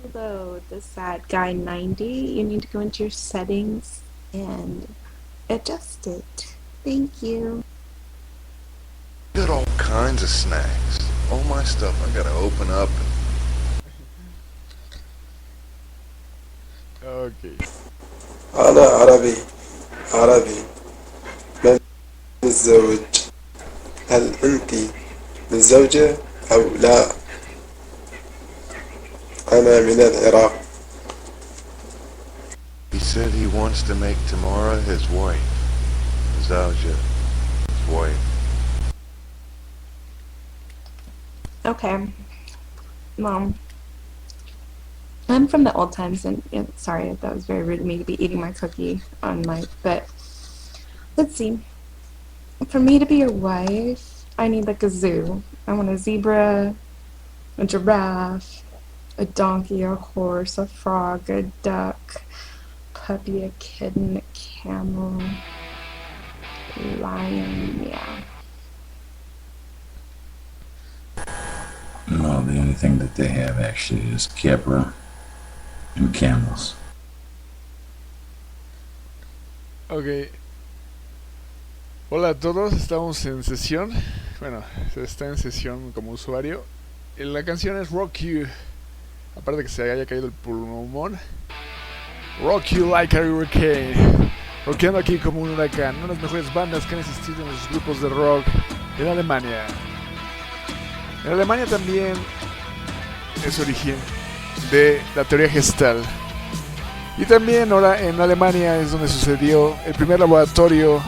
Hello, the sad guy 90. You need to go into your settings and adjust it. Thank you. Got all kinds of snacks. All my stuff I gotta open up. Ok. أنا عربي عربي من الزوج هل أنت متزوجة أو لا أنا من العراق He said he wants to make Tamara his wife. Zauja, his wife. Okay, Mom. I'm from the old times, and sorry, that was very rude of me to be eating my cookie on mic, but let's see. For me to be your wife, I need like a zoo. I want a zebra, a giraffe, a donkey, a horse, a frog, a duck, puppy, a kitten, a camel, lion, yeah. No, the only thing that they have actually is Kepra and camels. Ok. Hola a todos, estamos en sesión. Bueno, se está en sesión como usuario. La canción es Rock You. Aparte de que se haya caído el pulmón. Rock You Like a Hurricane. Rockeando aquí como un huracán. Una de las mejores bandas que han existido en los grupos de rock en Alemania. En Alemania también es origen de la teoría gestal. Y también ahora en Alemania es donde sucedió el primer laboratorio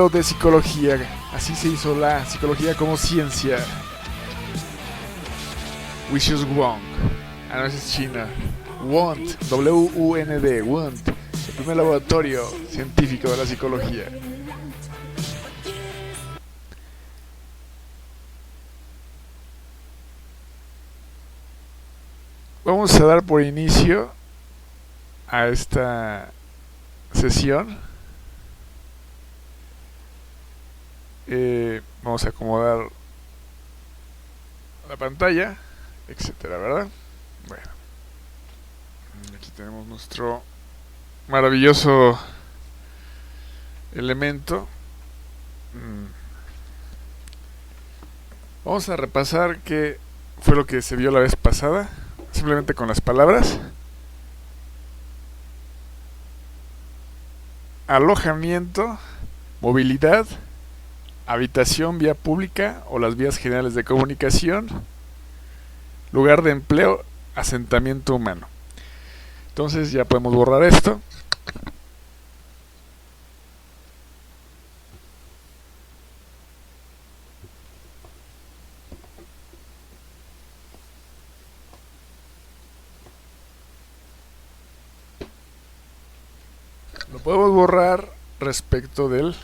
de psicología. Así se hizo la psicología como ciencia. Wishes Wong. Ah, no, esa es China. WUND, W-U-N-D, WUND. El primer laboratorio científico de la psicología. Vamos a dar por inicio a esta sesión. Vamos a acomodar la pantalla, etcétera, ¿verdad? Bueno, aquí tenemos nuestro maravilloso elemento. Vamos a repasar qué fue lo que se vio la vez pasada, simplemente con las palabras. Alojamiento, movilidad, habitación, vía pública o las vías generales de comunicación, lugar de empleo, asentamiento humano. Entonces ya podemos borrar esto. Lo podemos borrar respecto del,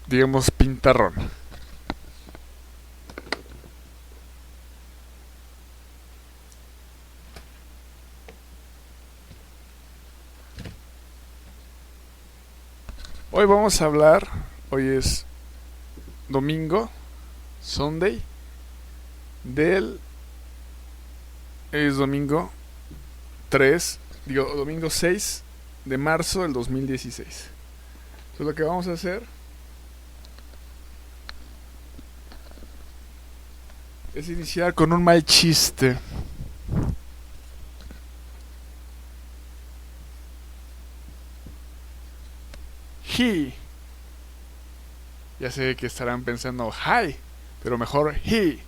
digamos, pintarrón. Hoy vamos a hablar, hoy es domingo, Sunday, es domingo 3, domingo 6 de marzo del 2016. Entonces lo que vamos a hacer es iniciar con un mal chiste. He. Ya sé que estarán pensando hi, pero mejor he.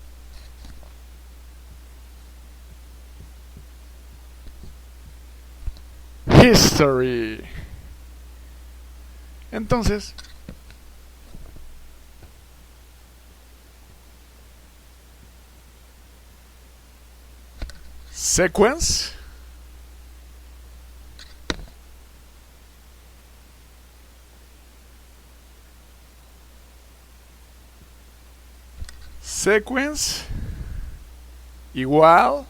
History. Entonces, sequence. Sequence igual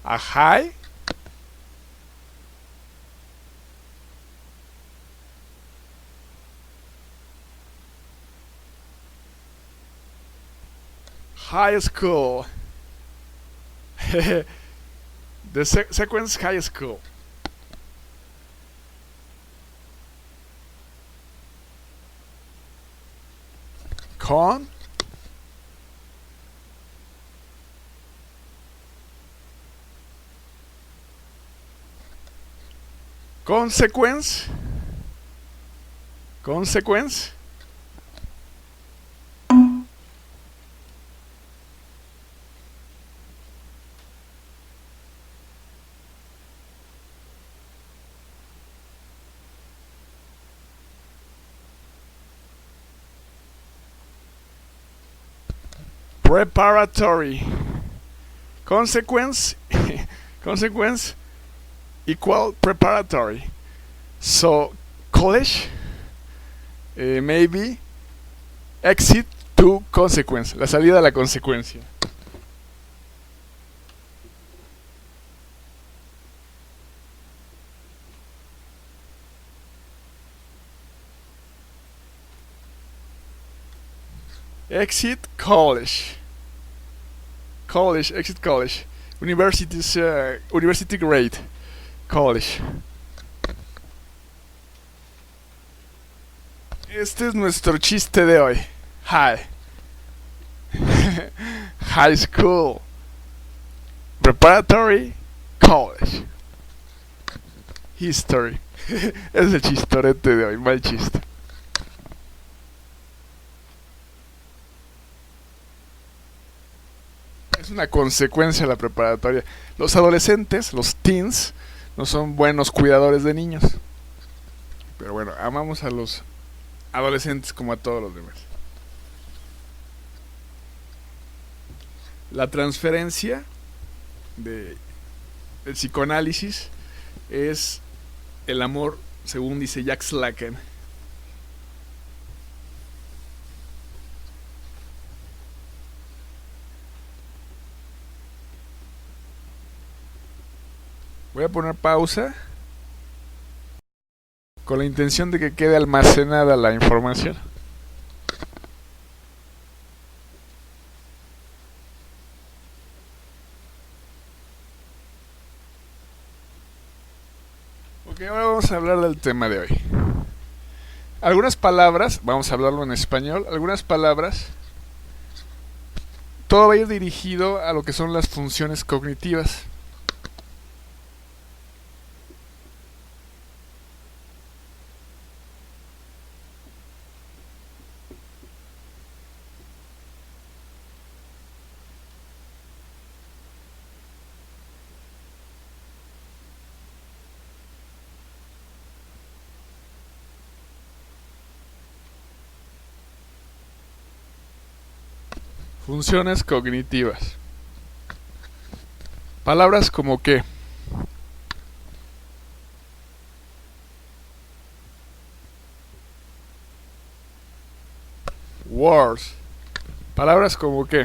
a high high school. The Sequence High School. Con Consequence. Consequence. Preparatory. Consequence. Consequence equal preparatory. So college, maybe exit to consequence, la salida a la consecuencia. Exit college. College, exit college. Universities, university grade. College. Este es nuestro chiste de hoy. High. High school. Preparatory. College. History. Es el chistorete de hoy. Mal chiste. Es una consecuencia de la preparatoria. Los adolescentes, los teens, no son buenos cuidadores de niños. Pero bueno, amamos a los adolescentes como a todos los demás. La transferencia del psicoanálisis es el amor, según dice Jacques Lacan. Voy a poner pausa con la intención de que quede almacenada la información. Ok, ahora vamos a hablar del tema de hoy. Algunas palabras, vamos a hablarlo en español, algunas palabras, todo va a ir dirigido a lo que son las funciones cognitivas. Funciones cognitivas. Palabras como que. Words. Palabras como que.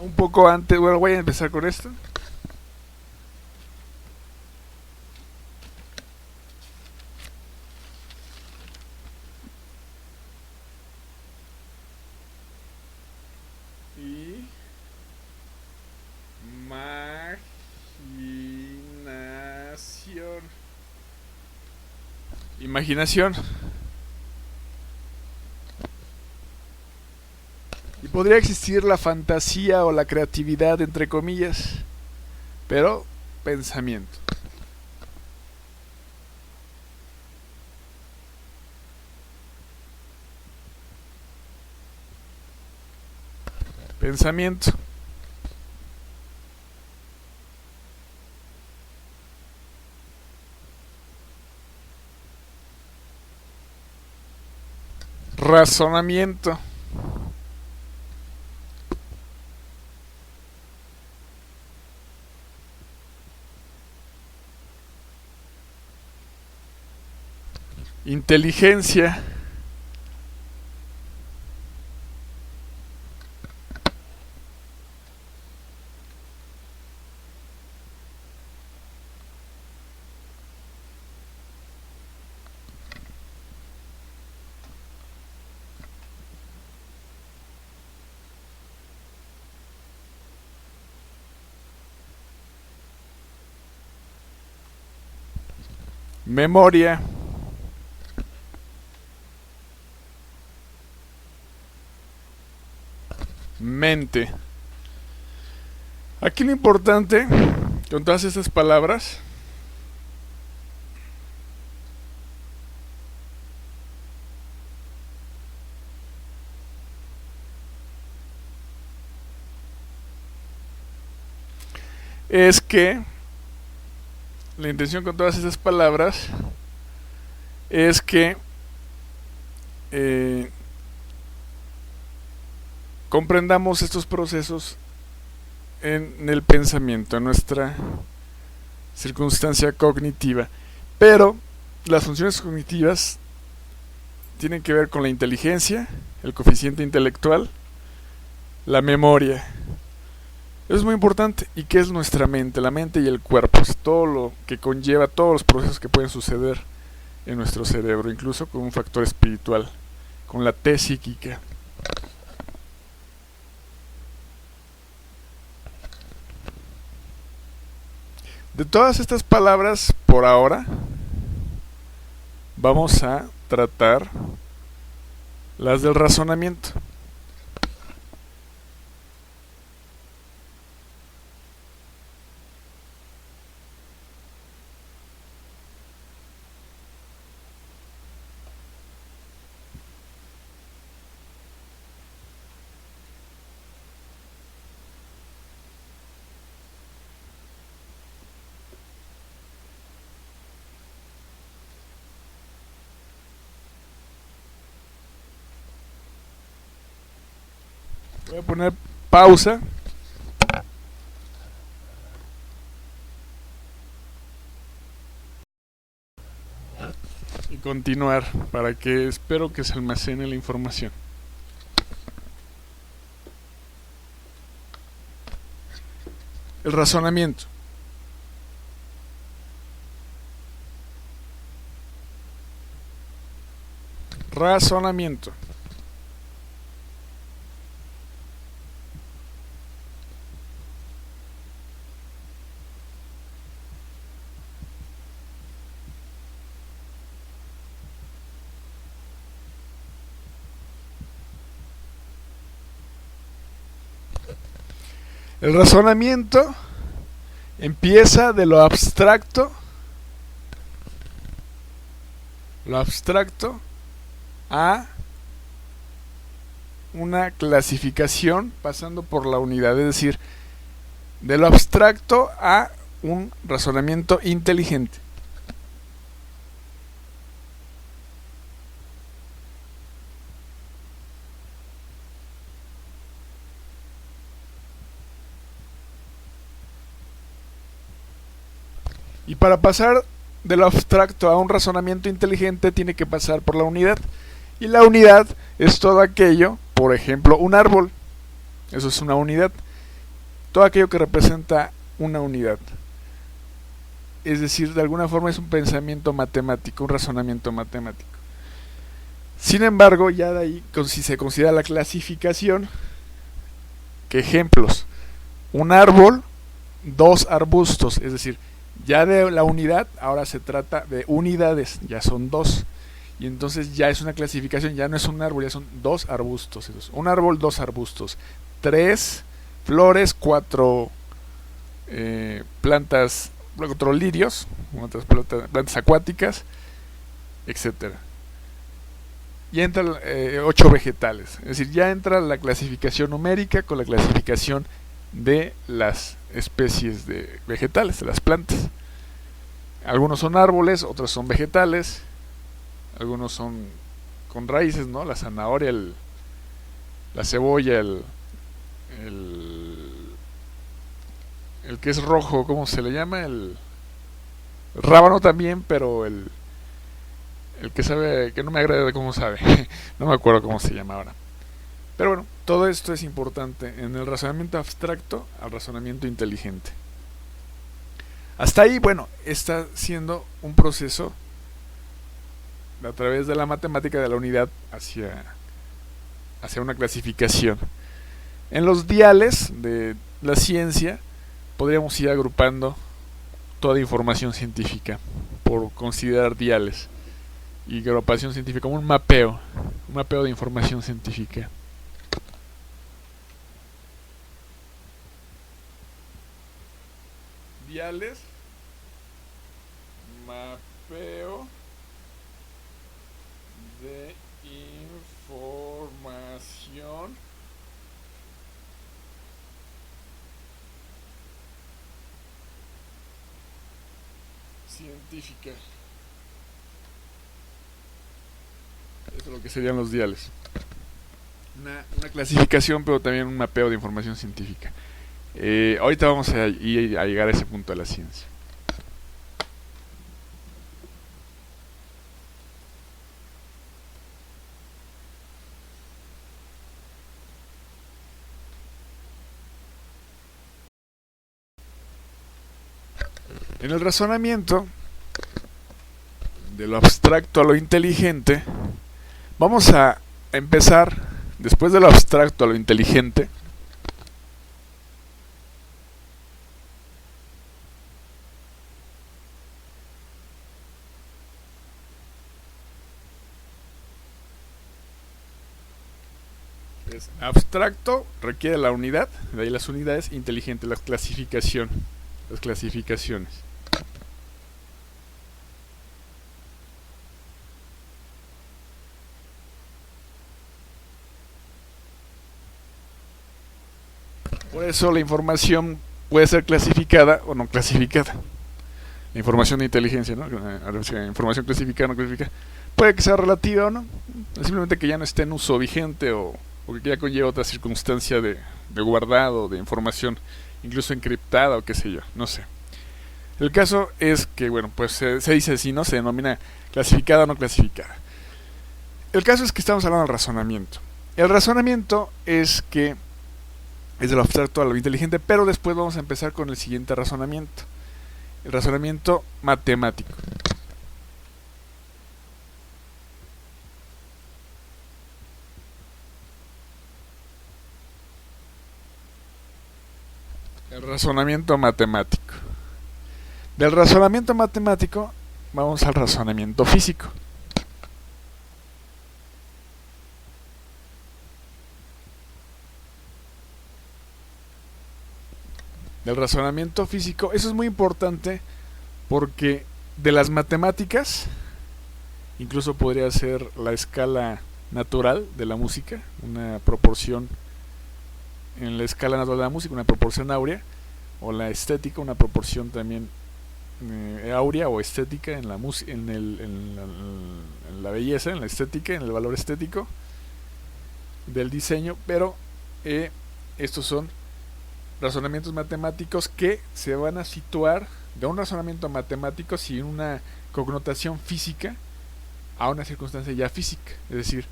Un poco antes, bueno, voy a empezar con esto. Imaginación. Imaginación. Y podría existir la fantasía o la creatividad, entre comillas, pero pensamiento. Pensamiento. Razonamiento. Inteligencia. memoria, mente. Aquí lo importante con todas estas palabras es que la intención con todas esas palabras es que comprendamos estos procesos en el pensamiento, en nuestra circunstancia cognitiva. Pero las funciones cognitivas tienen que ver con la inteligencia, el coeficiente intelectual, la memoria. Eso es muy importante. ¿Y qué es nuestra mente? La mente y el cuerpo. Es todo lo que conlleva, todos los procesos que pueden suceder en nuestro cerebro, incluso con un factor espiritual, con la T psíquica. De todas estas palabras, por ahora, vamos a tratar las del razonamiento. Voy a poner pausa. Y continuar para que espero que se almacene la información. El razonamiento. Razonamiento. El razonamiento empieza de lo abstracto a una clasificación pasando por la unidad, es decir, de lo abstracto a un razonamiento inteligente. Y para pasar de lo abstracto a un razonamiento inteligente tiene que pasar por la unidad. Y la unidad es todo aquello, por ejemplo, un árbol. Eso es una unidad. Todo aquello que representa una unidad. Es decir, de alguna forma es un pensamiento matemático, un razonamiento matemático. Sin embargo, ya de ahí, si se considera la clasificación, que ejemplos, un árbol, dos arbustos, es decir, ya de la unidad, ahora se trata de unidades, ya son dos. Y entonces ya es una clasificación, ya no es un árbol, ya son dos arbustos. Un árbol, dos arbustos. 3 flores, 4 plantas, 4 lirios, otras plantas acuáticas, etcétera. Y entran 8 vegetales. Es decir, ya entra la clasificación numérica con la clasificación de las especies de vegetales, de las plantas. Algunos son árboles, otros son vegetales, algunos son con raíces, ¿no? La zanahoria, la cebolla, el que es rojo, ¿cómo se le llama? El rábano también, pero el que sabe, que no me agrada cómo sabe, no me acuerdo cómo se llama ahora. Pero bueno, todo esto es importante en el razonamiento abstracto al razonamiento inteligente. Hasta ahí, bueno, está siendo un proceso a través de la matemática de la unidad hacia una clasificación. En los diales de la ciencia podríamos ir agrupando toda información científica. por considerar diales y agrupación científica como un mapeo de información científica. Diales, mapeo de información científica. Eso es lo que serían los diales. Una clasificación, pero también un mapeo de información científica. Ahorita vamos a llegar a ese punto de la ciencia. En el razonamiento, de lo abstracto a lo inteligente, vamos a empezar, después de lo abstracto a lo inteligente, es abstracto, requiere la unidad, de ahí las unidades, inteligente, la clasificación, las clasificaciones. Por eso la información puede ser clasificada o no clasificada. La información de inteligencia, ¿no? La información clasificada o no clasificada. Puede que sea relativa o no. Simplemente que ya no esté en uso vigente o que ya conlleva otra circunstancia de guardado de información, incluso encriptada o qué sé yo, no sé. El caso es que, bueno, pues se dice así, ¿no? Se denomina clasificada o no clasificada. El caso es que estamos hablando del razonamiento. El razonamiento es que es de lo abstracto a lo inteligente, pero después vamos a empezar con el siguiente razonamiento, el razonamiento matemático. El razonamiento matemático. Del razonamiento matemático vamos al razonamiento físico. Del razonamiento físico, eso es muy importante porque de las matemáticas, incluso podría ser la escala natural de la música, una proporción en la escala natural de la música, una proporción áurea, o la estética, una proporción también áurea o estética en la en la belleza, en la estética, en el valor estético del diseño, pero estos son razonamientos matemáticos que se van a situar de un razonamiento matemático sin una connotación física a una circunstancia ya física. Es decir,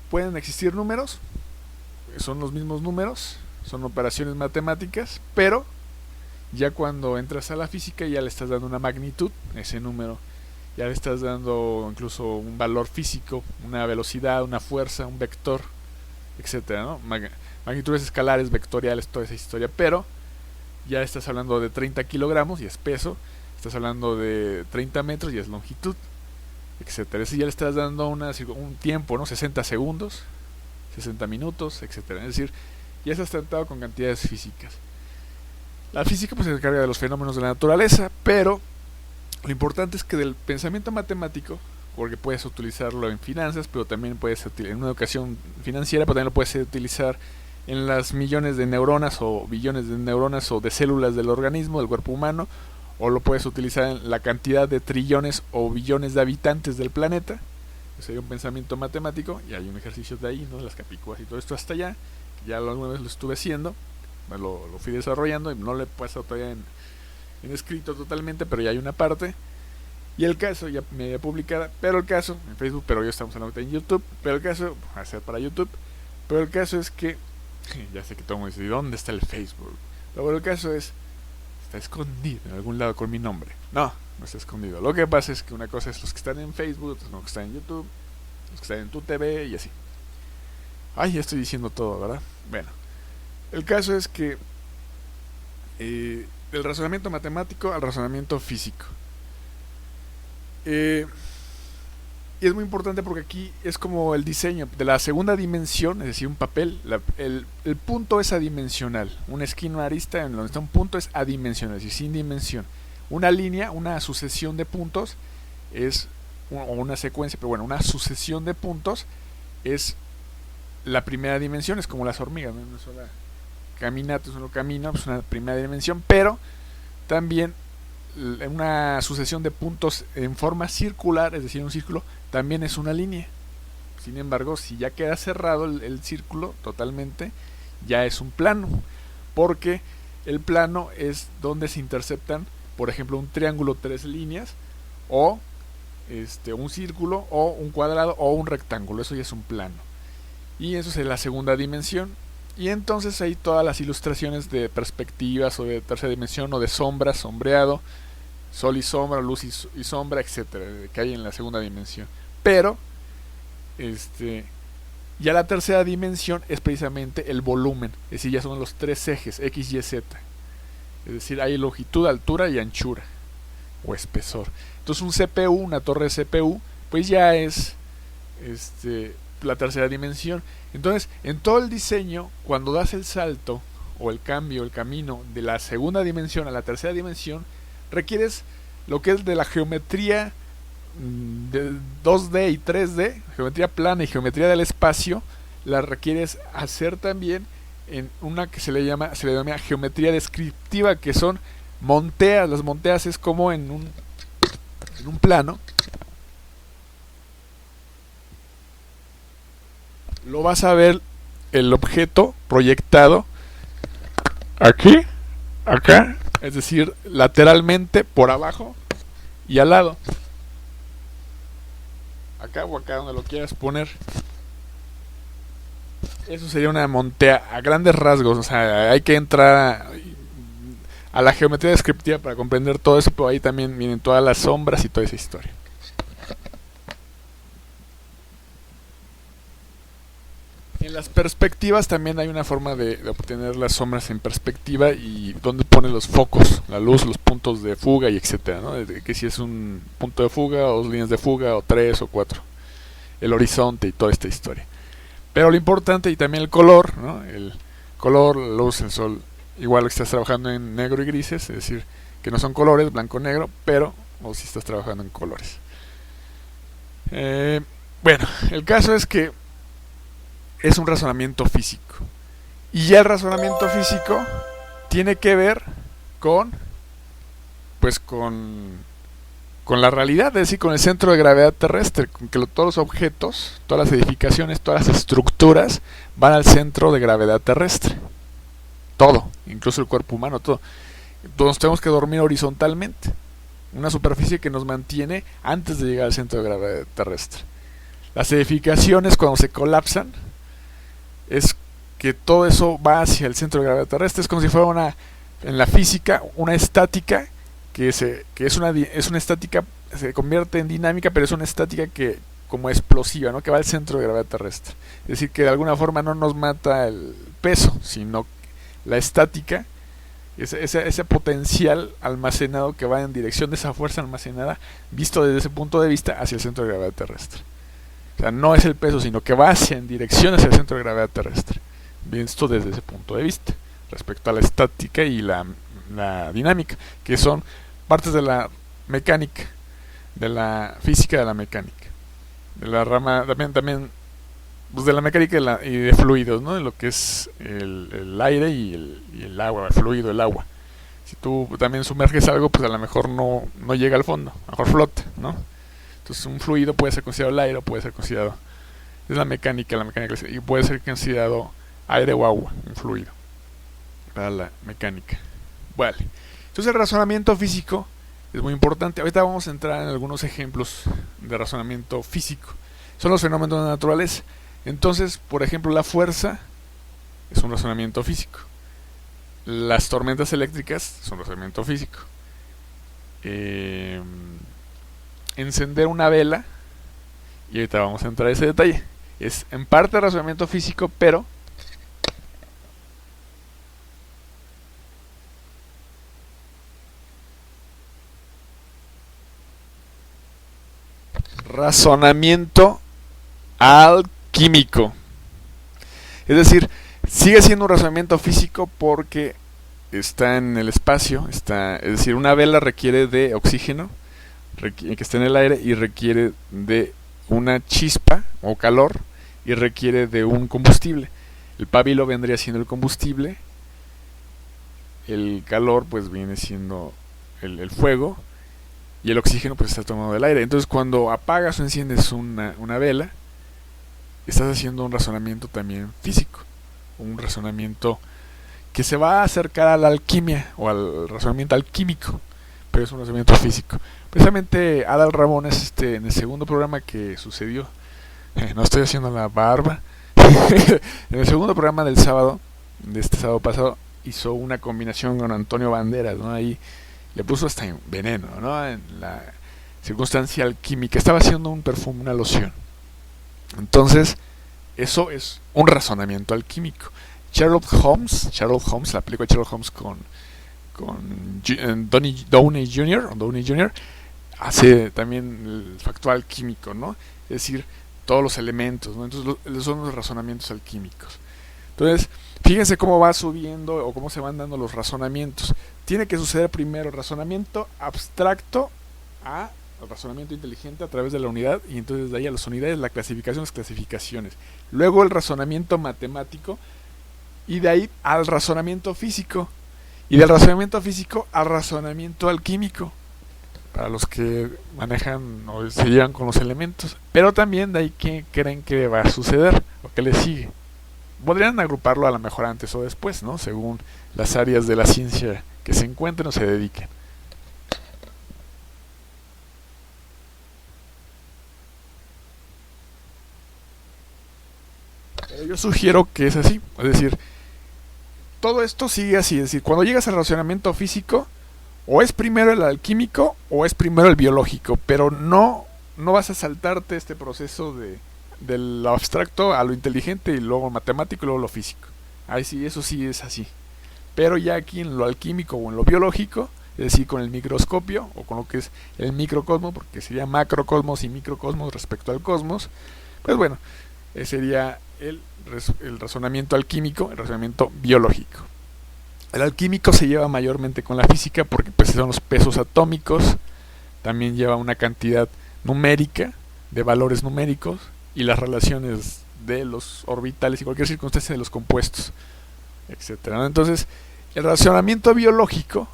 pueden existir números, son los mismos números, son operaciones matemáticas, pero ya cuando entras a la física ya le estás dando una magnitud a ese número, ya le estás dando incluso un valor físico, una velocidad, una fuerza, un vector, etcétera, ¿no? Magnitudes escalares, vectoriales, toda esa historia, pero ya estás hablando de 30 kilogramos y es peso, estás hablando de 30 metros y es longitud, etcétera. Eso ya le estás dando un tiempo, ¿no? 60 segundos, 60 minutos, etcétera. Es decir, ya estás tratado con cantidades físicas. La física pues se encarga de los fenómenos de la naturaleza, pero lo importante es que del pensamiento matemático, porque puedes utilizarlo en finanzas, pero también puedes en una educación financiera, pero también lo puedes utilizar en las millones de neuronas o billones de neuronas o de células del organismo, del cuerpo humano, o lo puedes utilizar en la cantidad de trillones o billones de habitantes del planeta. Eso sería un pensamiento matemático, y hay un ejercicio de ahí, ¿no? Las capicúas y todo esto hasta allá, que ya alguna vez lo estuve haciendo, lo fui desarrollando y no lo he puesto todavía en escrito totalmente, pero ya hay una parte. Y el caso, ya media publicada, pero el caso, en Facebook, pero ya estamos hablando en YouTube, pero el caso, va a ser para YouTube, pero el caso es que, ya sé que todo el mundo dice, ¿y dónde está el Facebook? Pero el caso es, está escondido en algún lado con mi nombre. No, no está escondido. Lo que pasa es que una cosa es los que están en Facebook, otros los que están en YouTube, los que están en tu TV y así. Ay, ya estoy diciendo todo, ¿verdad? Bueno, el caso es que del razonamiento matemático al razonamiento físico. Y es muy importante porque aquí es como el diseño de la segunda dimensión, es decir, un papel. El punto es adimensional. Una esquina, una arista en donde está un punto es adimensional, es decir, sin dimensión. Una línea, una sucesión de puntos es, o una secuencia, pero bueno, una sucesión de puntos es la primera dimensión, es como las hormigas, ¿no? Una sola caminata, un solo camino, es una primera dimensión, pero también una sucesión de puntos en forma circular, es decir, un círculo, también es una línea. Sin embargo, si ya queda cerrado el círculo totalmente, ya es un plano, porque el plano es donde se interceptan, por ejemplo, un triángulo, tres líneas, o un círculo, o un cuadrado, o un rectángulo. Eso ya es un plano. Y eso es la segunda dimensión. Y entonces hay todas las ilustraciones de perspectivas o de tercera dimensión o de sombra, sombreado, sol y sombra, luz y sombra, etcétera, que hay en la segunda dimensión. Pero ya la tercera dimensión es precisamente el volumen, es decir, ya son los tres ejes X, Y, Z. Es decir, hay longitud, altura y anchura o espesor. Entonces un CPU, una torre de CPU, pues ya es la tercera dimensión. Entonces, en todo el diseño, cuando das el salto o el cambio, el camino de la segunda dimensión a la tercera dimensión, requieres lo que es de la geometría de 2D y 3D, geometría plana y geometría del espacio, la requieres hacer también en una que se le llama geometría descriptiva, que son monteas. Las monteas es como en un plano. Lo vas a ver el objeto proyectado aquí, acá, es decir, lateralmente, por abajo y al lado. Acá o acá, donde lo quieras poner. Eso sería una montea a grandes rasgos. O sea, hay que entrar a la geometría descriptiva para comprender todo eso, pero ahí también vienen todas las sombras y toda esa historia. En las perspectivas también hay una forma de obtener las sombras en perspectiva y dónde pone los focos, la luz, los puntos de fuga y etcétera, ¿no? Que si es un punto de fuga o dos líneas de fuga o tres o cuatro, el horizonte y toda esta historia. Pero lo importante y también el color, ¿no? El color, la luz, el sol, igual que estás trabajando en negro y grises, es decir, que no son colores, blanco-negro, pero o si estás trabajando en colores. Bueno, el caso es que es un razonamiento físico. Y ya el razonamiento físico tiene que ver con la realidad, es decir, con el centro de gravedad terrestre, con que todos los objetos, todas las edificaciones, todas las estructuras van al centro de gravedad terrestre. Todo, incluso el cuerpo humano, todo. Entonces tenemos que dormir horizontalmente. Una superficie que nos mantiene antes de llegar al centro de gravedad terrestre. Las edificaciones, cuando se colapsan, es que todo eso va hacia el centro de gravedad terrestre. Es como si fuera en la física, una estática que es una estática, se convierte en dinámica, pero es una estática que como explosiva, ¿no? Que va al centro de gravedad terrestre. Es decir, que de alguna forma no nos mata el peso, sino la estática, ese potencial almacenado que va en dirección de esa fuerza almacenada, visto desde ese punto de vista, hacia el centro de gravedad terrestre. O sea, no es el peso, sino que va en dirección hacia el centro de gravedad terrestre, visto desde ese punto de vista, respecto a la estática y la dinámica, que son partes de la mecánica, de la física de la mecánica, de la rama también pues de la mecánica y de fluidos, ¿no? De lo que es el aire y el agua, el fluido, el agua. Si tú también sumerges algo, pues a lo mejor no llega al fondo, a lo mejor flota, ¿no? Entonces un fluido puede ser considerado el aire, o puede ser considerado, es la mecánica, y puede ser considerado aire o agua, un fluido, para la mecánica. Vale. Entonces el razonamiento físico es muy importante. Ahorita vamos a entrar en algunos ejemplos de razonamiento físico. Son los fenómenos de la naturaleza. Entonces, por ejemplo, la fuerza es un razonamiento físico. Las tormentas eléctricas son un razonamiento físico. Encender una vela, y ahorita vamos a entrar a ese detalle, es en parte razonamiento físico, pero razonamiento alquímico. Es decir, sigue siendo un razonamiento físico porque está en el espacio, es decir, una vela requiere de oxígeno que esté en el aire y requiere de una chispa o calor y requiere de un combustible. El pabilo vendría siendo el combustible, el calor pues viene siendo el fuego y el oxígeno pues está tomado del aire. Entonces cuando apagas o enciendes una vela, estás haciendo un razonamiento también físico, un razonamiento que se va a acercar a la alquimia o al razonamiento alquímico, pero es un razonamiento físico. Precisamente Adal Ramones, en el segundo programa que sucedió, no estoy haciendo la barba, en el segundo programa del sábado, de este sábado pasado, hizo una combinación con Antonio Banderas, ¿no? Ahí le puso hasta veneno, ¿no? En la circunstancia alquímica, estaba haciendo un perfume, una loción. Entonces, eso es un razonamiento alquímico. Sherlock Holmes, la película de Sherlock Holmes con Downey Jr. hace también el factor alquímico, ¿no? Es decir, todos los elementos, ¿no? Entonces son los razonamientos alquímicos. Entonces, fíjense cómo va subiendo o cómo se van dando los razonamientos. Tiene que suceder primero el razonamiento abstracto a el razonamiento inteligente a través de la unidad, y entonces de ahí a las unidades, la clasificación, las clasificaciones. Luego el razonamiento matemático, y de ahí al razonamiento físico, y del razonamiento físico al razonamiento alquímico, para los que manejan o se llevan con los elementos. Pero también de ahí qué creen que va a suceder o qué le sigue. Podrían agruparlo a lo mejor antes o después, ¿no? Según las áreas de la ciencia que se encuentren o se dediquen. Pero yo sugiero que es así, es decir, todo esto sigue así, es decir, cuando llegas al razonamiento físico, o es primero el alquímico o es primero el biológico, pero no vas a saltarte este proceso de lo abstracto a lo inteligente y luego matemático y luego lo físico. Ahí sí, eso sí es así. Pero ya aquí en lo alquímico o en lo biológico, es decir, con el microscopio o con lo que es el microcosmos, porque sería macrocosmos y microcosmos respecto al cosmos, pues bueno, sería el razonamiento alquímico, el razonamiento biológico. El alquímico se lleva mayormente con la física porque pues son los pesos atómicos, también lleva una cantidad numérica de valores numéricos y las relaciones de los orbitales y cualquier circunstancia de los compuestos, etcétera, ¿no? Entonces, el razonamiento biológico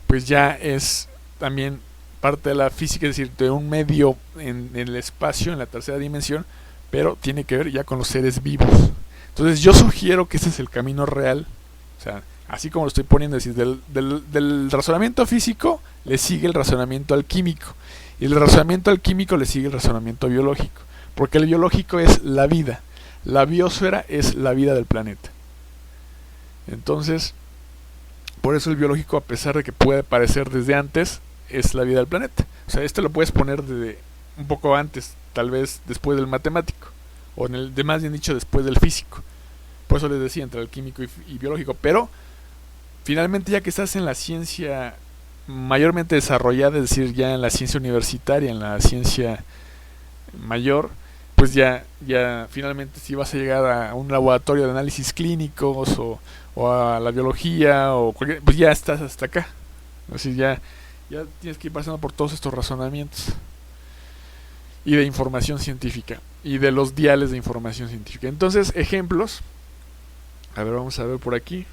pues ya es también parte de la física, es decir, de un medio en el espacio, en la tercera dimensión, pero tiene que ver ya con los seres vivos. Entonces yo sugiero que ese es el camino real, o sea, así como lo estoy poniendo, es decir, del razonamiento físico le sigue el razonamiento alquímico, y el razonamiento alquímico le sigue el razonamiento biológico, porque el biológico es la vida, la biosfera es la vida del planeta. Entonces, por eso el biológico, a pesar de que puede parecer desde antes, es la vida del planeta. O sea, lo puedes poner desde un poco antes, tal vez después del matemático, o más bien dicho, después del físico. Por eso les decía, entre el químico y biológico. Pero finalmente, ya que estás en la ciencia mayormente desarrollada, es decir, ya en la ciencia universitaria, en la ciencia mayor, pues ya finalmente si vas a llegar a un laboratorio de análisis clínicos o a la biología o cualquier, pues ya estás hasta acá. Es decir, ya tienes que ir pasando por todos estos razonamientos y de información científica y de los diales de información científica. Entonces, ejemplos. A ver, vamos a ver por aquí.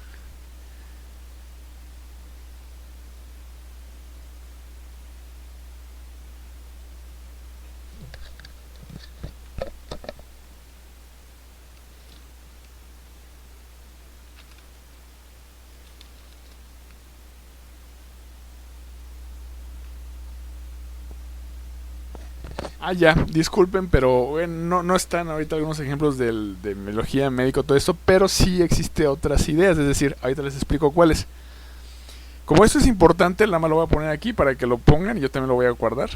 Ya, disculpen, pero bueno, no están ahorita algunos ejemplos de biología, médico, todo esto, pero sí existe otras ideas, es decir, ahorita les explico cuáles. Como esto es importante, nada más lo voy a poner aquí para que lo pongan y yo también lo voy a guardar.